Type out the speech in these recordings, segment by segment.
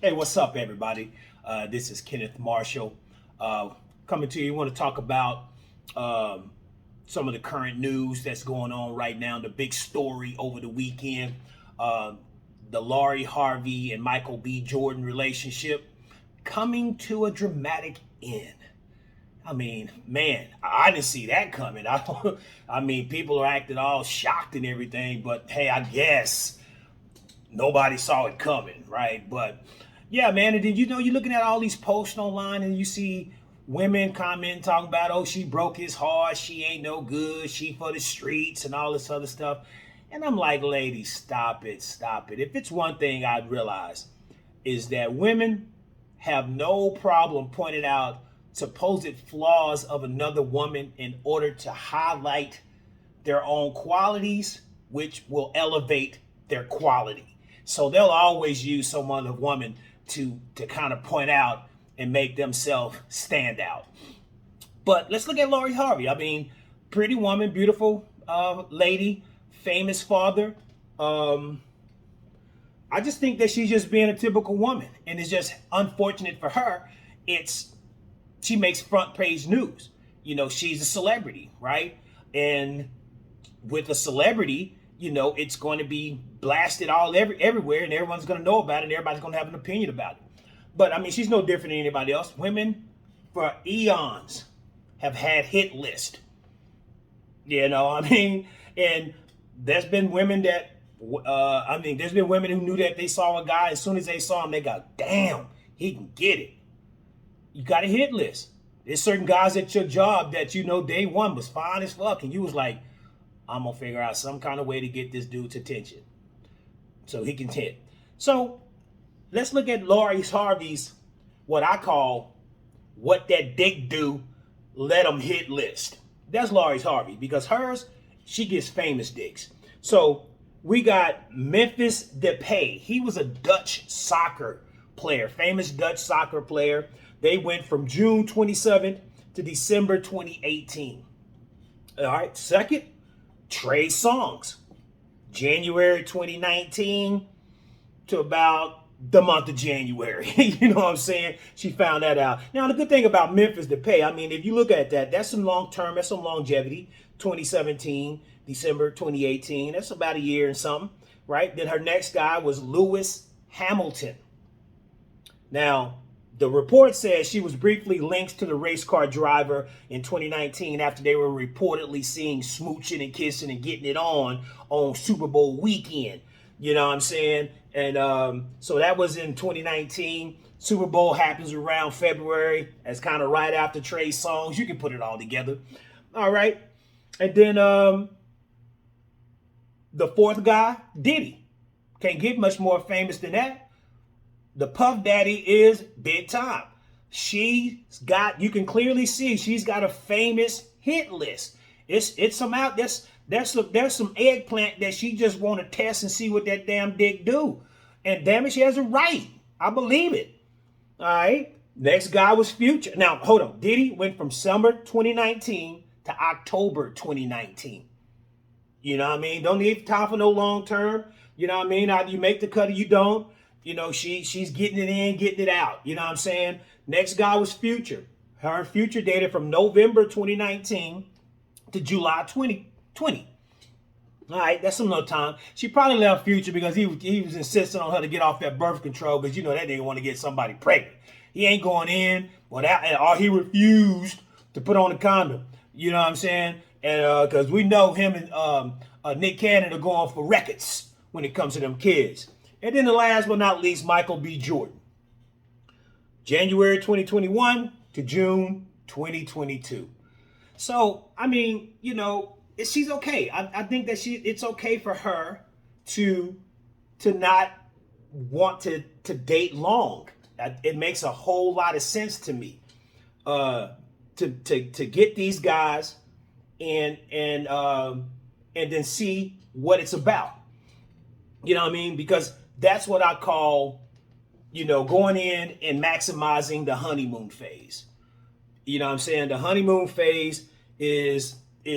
Hey, what's up, everybody? This is Kenneth Marshall coming to you. I want to talk about um, some of the current news that's going on right now. The big story over the weekend, uh, the Laurie Harvey and Michael B. Jordan relationship coming to a dramatic end. I mean, man, I didn't see that coming. I mean, people are acting all shocked and everything, but hey, I guess nobody saw it coming, right? But yeah, man, and then you're looking at all these posts online and you see women comment talking about, oh, she broke his heart, she ain't no good, she for the streets and all this other stuff. And I'm like, ladies, stop it, stop it. If it's one thing I'd realize is that women have no problem pointing out supposed flaws of another woman in order to highlight their own qualities, which will elevate their quality. So they'll always use some other woman to kind of point out and make themselves stand out. But let's look at Lori Harvey. I mean, pretty woman, beautiful lady, famous father. I just think that she's just being a typical woman, and it's just unfortunate for her. It's She makes front page news. She's a celebrity, right? And with a celebrity, it's going to be blasted everywhere, and everyone's going to know about it, and everybody's going to have an opinion about it. But I mean, she's no different than anybody else. Women for eons have had hit list. And there's been women that, there's been women who knew that they saw a guy, as soon as they saw him, they got, damn, he can get it. You got a hit list. There's certain guys at your job that day one was fine as fuck, and you was like, I'm gonna figure out some kind of way to get this dude's attention so he can hit. So let's look at Lori Harvey's, what I call, what that dick do, let him hit list. That's Lori Harvey, because hers, she gets famous dicks. So we got Memphis Depay. He was a Dutch soccer player, famous Dutch soccer player. They went from June 27th to December 2018. All right, second, Trey Songz, January 2019 to about the month of January. You know what I'm saying? She found that out. Now, the good thing about Memphis Depay, I mean, if you look at that, that's some long term, that's some longevity. 2017, December 2018, that's about a year and something, right? Then her next guy was Lewis Hamilton. Now, the report says she was briefly linked to the race car driver in 2019 after they were reportedly seen smooching and kissing and getting it on Super Bowl weekend. You know what I'm saying? And so that was in 2019. Super Bowl happens around February. That's kind of right after Trey Songz. You can put it all together. All right. And then the fourth guy, Diddy. Can't get much more famous than that. The Puff Daddy is big time. She's got, you can clearly see she's got a famous hit list. It's some out, there's some eggplant that she just want to test and see what that damn dick do. And damn it, she has a right. I believe it. All right. Next guy was Future. Now, hold on. Diddy went from summer 2019 to October 2019. You know what I mean? Don't need time for no long term. You know what I mean? Either you make the cut or you don't. She's getting it in, getting it out. You know what I'm saying? Next guy was Future. Her and Future dated from November 2019 to July 2020. All right, that's some no time. She probably left Future because he was insisting on her to get off that birth control because that nigga want to get somebody pregnant. He ain't going in, or he refused to put on a condom. You know what I'm saying? And because we know him and Nick Cannon are going for records when it comes to them kids. And then the last but not least, Michael B. Jordan. January 2021 to June 2022. So, I mean, she's okay. I think that it's okay for her to not want to date long. It makes a whole lot of sense to me. To get these guys and then see what it's about. You know what I mean? Because that's what I call, going in and maximizing the honeymoon phase. You know what I'm saying? The honeymoon phase is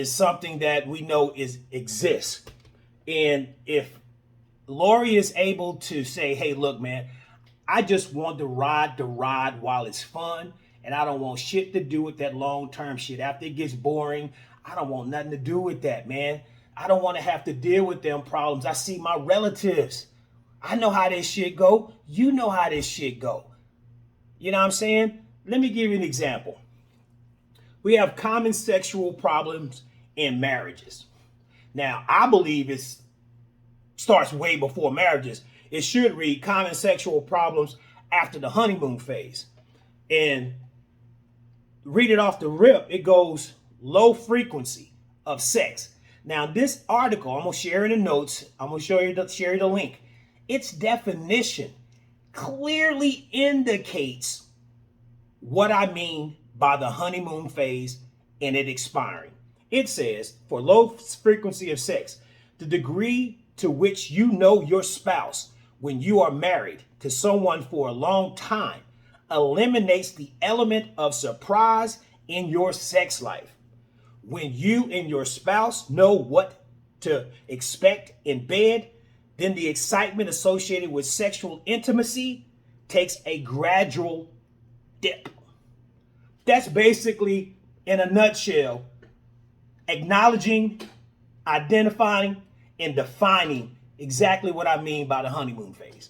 something that we know exists. And if Lori is able to say, hey, look, man, I just want to ride the ride while it's fun. And I don't want shit to do with that long-term shit. After it gets boring, I don't want nothing to do with that, man. I don't want to have to deal with them problems. I see my relatives. I know how this shit go. You know how this shit go. You know what I'm saying? Let me give you an example. We have common sexual problems in marriages. Now, I believe it starts way before marriages. It should read common sexual problems after the honeymoon phase. And read it off the rip, it goes low frequency of sex. Now, this article, I'm going to share in the notes. I'm going to share you the link. Its definition clearly indicates what I mean by the honeymoon phase and it expiring. It says, for low frequency of sex, the degree to which you know your spouse when you are married to someone for a long time eliminates the element of surprise in your sex life. When you and your spouse know what to expect in bed, then the excitement associated with sexual intimacy takes a gradual dip. That's basically, in a nutshell, acknowledging, identifying, and defining exactly what I mean by the honeymoon phase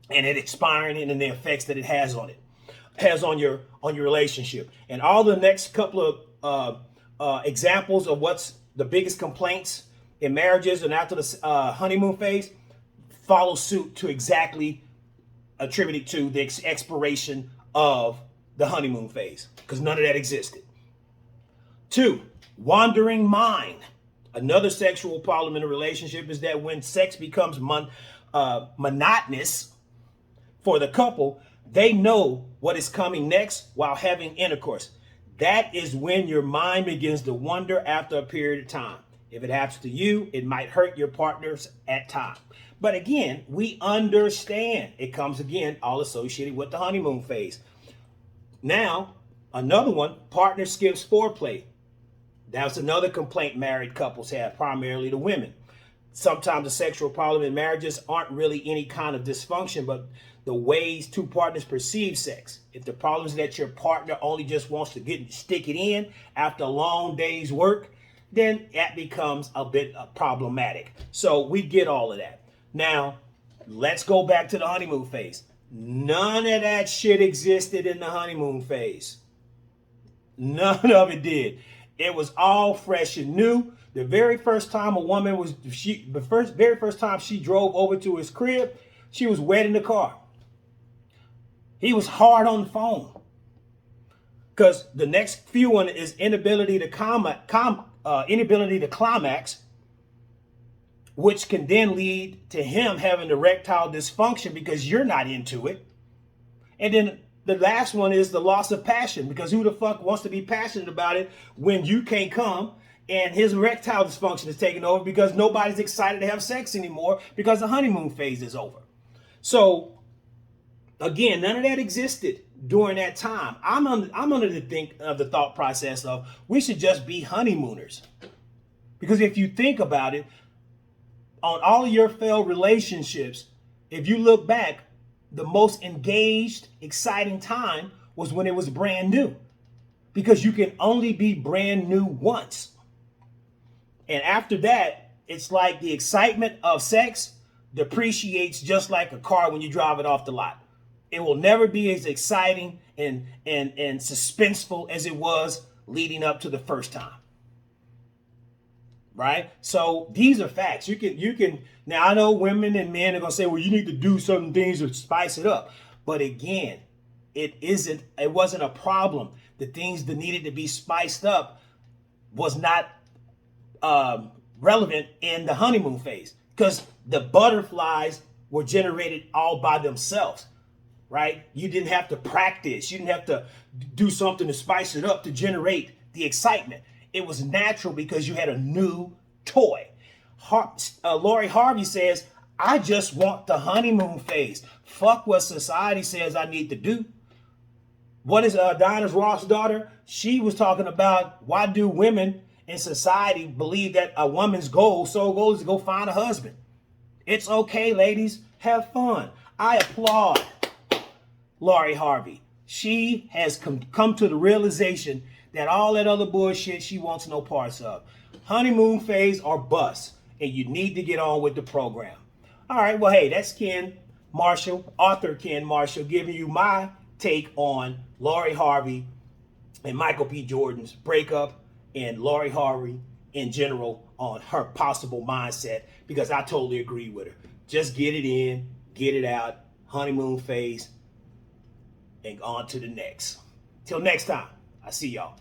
and it expiring and the effects that it has on your relationship. And all the next couple of examples of what's the biggest complaints in marriages and after the honeymoon phase follow suit to exactly attributed to the expiration of the honeymoon phase, because none of that existed. 2, wandering mind. Another sexual problem in a relationship is that when sex becomes monotonous for the couple, they know what is coming next while having intercourse. That is when your mind begins to wander after a period of time. If it happens to you, it might hurt your partners at times. But again, we understand it comes again all associated with the honeymoon phase. Now, another one, partner skips foreplay. That's another complaint married couples have, primarily the women. Sometimes the sexual problem in marriages aren't really any kind of dysfunction, but the ways two partners perceive sex. If the problem is that your partner only just wants to stick it in after a long day's work, then that becomes a bit problematic. So we get all of that. Now, let's go back to the honeymoon phase. None of that shit existed in the honeymoon phase. None of it did. It was all fresh and new. The very first time very first time she drove over to his crib, she was wet in the car. He was hard on the phone. Because the next few one is inability to climax, which can then lead to him having erectile dysfunction because you're not into it. And then the last one is the loss of passion, because who the fuck wants to be passionate about it when you can't come and his erectile dysfunction is taking over because nobody's excited to have sex anymore because the honeymoon phase is over. So again, none of that existed during that time. I'm under the thought process of we should just be honeymooners. Because if you think about it, on all of your failed relationships, if you look back, the most engaged, exciting time was when it was brand new. Because you can only be brand new once. And after that, it's like the excitement of sex depreciates just like a car when you drive it off the lot. It will never be as exciting and suspenseful as it was leading up to the first time. Right? So these are facts. You can now I know women and men are gonna say, well, you need to do certain things to spice it up. But again, it wasn't a problem. The things that needed to be spiced up was not relevant in the honeymoon phase, because the butterflies were generated all by themselves. Right? You didn't have to practice. You didn't have to do something to spice it up to generate the excitement. It was natural because you had a new toy. Lori Harvey says, I just want the honeymoon phase. Fuck what society says I need to do. What is Diana Ross' daughter? She was talking about, why do women in society believe that a woman's sole goal is to go find a husband? It's okay, ladies. Have fun. I applaud Lori Harvey. She has come to the realization that all that other bullshit she wants no parts of. Honeymoon phase or bust, and you need to get on with the program. All right, well, hey, that's Ken Marshall, author Ken Marshall, giving you my take on Lori Harvey and Michael B. Jordan's breakup, and Lori Harvey in general on her possible mindset, because I totally agree with her. Just get it in, get it out, honeymoon phase, and on to the next. Till next time, I see y'all.